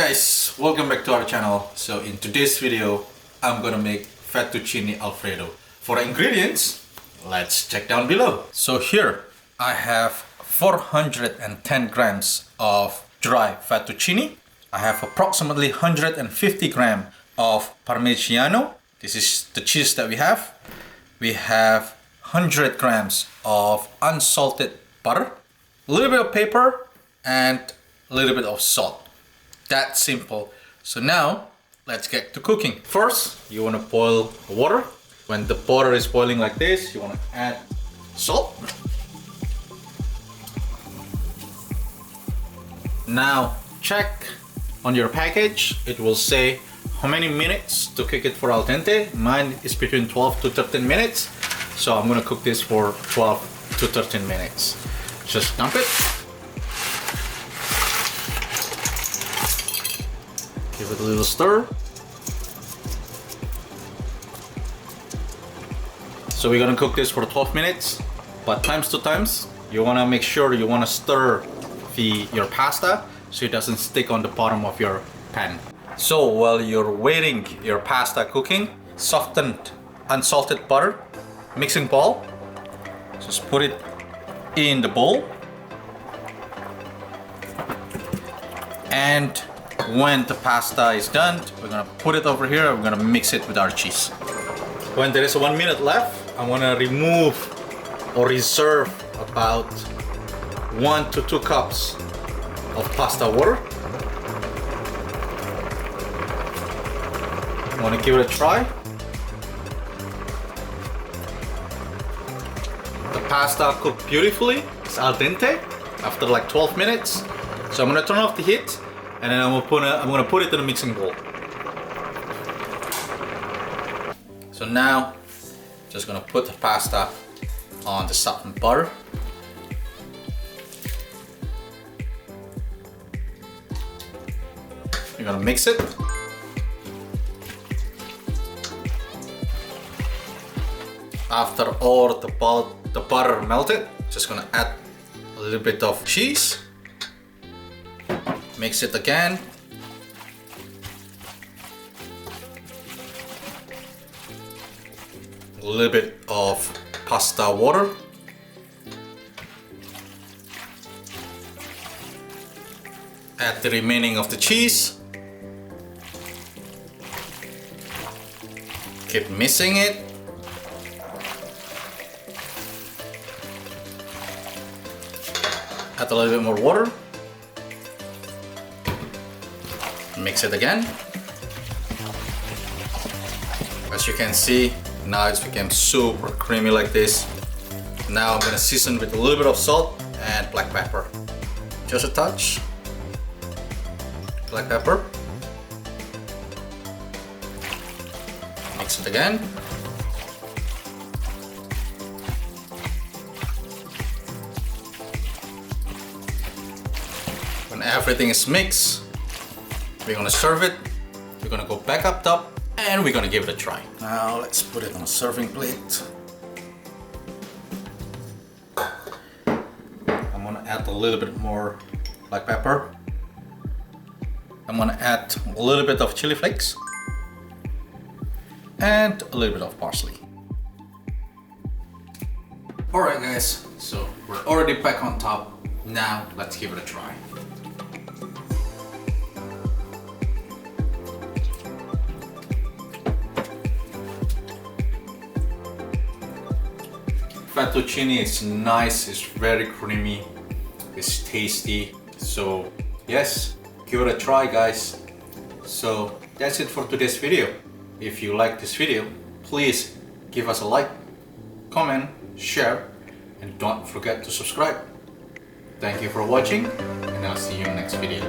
guys, welcome back to our channel. So in today's video, I'm gonna make fettuccine alfredo. For the ingredients, let's check down below. So here I have 410 grams of dry fettuccine. I have approximately 150 grams of Parmigiano. This is the cheese that we have. We have 100 grams of unsalted butter, a little bit of pepper, and a little bit of salt. That simple. So now let's get to cooking. First, you want to boil the water. When the water is boiling like this, you want to add salt. Now check on your package. It will say how many minutes to cook it for al dente. Mine is between 12 to 13 minutes. So I'm gonna cook this for 12 to 13 minutes. Just dump it. Give it a little stir. So we're gonna cook this for 12 minutes, but times two times, you wanna make sure you wanna stir your pasta so it doesn't stick on the bottom of your pan. So while you're waiting your pasta cooking, softened unsalted butter, mixing bowl, just put it in the bowl. And when the pasta is done, we're gonna put it over here and we're gonna mix it with our cheese. When there is 1 minute left, I'm gonna remove or reserve about 1 to 2 cups of pasta water. I wanna give it a try. The pasta cooked beautifully. It's al dente after like 12 minutes. So I'm gonna turn off the heat and then I'm gonna put it in a mixing bowl. So now, just gonna put the pasta on the softened butter. You're gonna mix it. After all the butter melted, just gonna add a little bit of cheese. Mix it again. A little bit of pasta water. Add the remaining of the cheese. Keep mixing it. Add a little bit more water. Mix it again. As you can see, now it's become super creamy like this. Now I'm gonna season with a little bit of salt and black pepper. Just a touch. Black pepper. Mix it again. When everything is mixed, we're gonna serve it. We're gonna go back up top and we're gonna give it a try. Now let's put it on a serving plate. I'm gonna add a little bit more black pepper. I'm gonna add a little bit of chili flakes and a little bit of parsley. Alright guys, so we're already back on top. Now let's give it a try. Fettuccine is nice, it's very creamy, it's tasty. So yes, give it a try guys. So that's it for today's video. If you like this video, please give us a like, comment, share, and don't forget to subscribe. Thank you for watching, and I'll see you in the next video.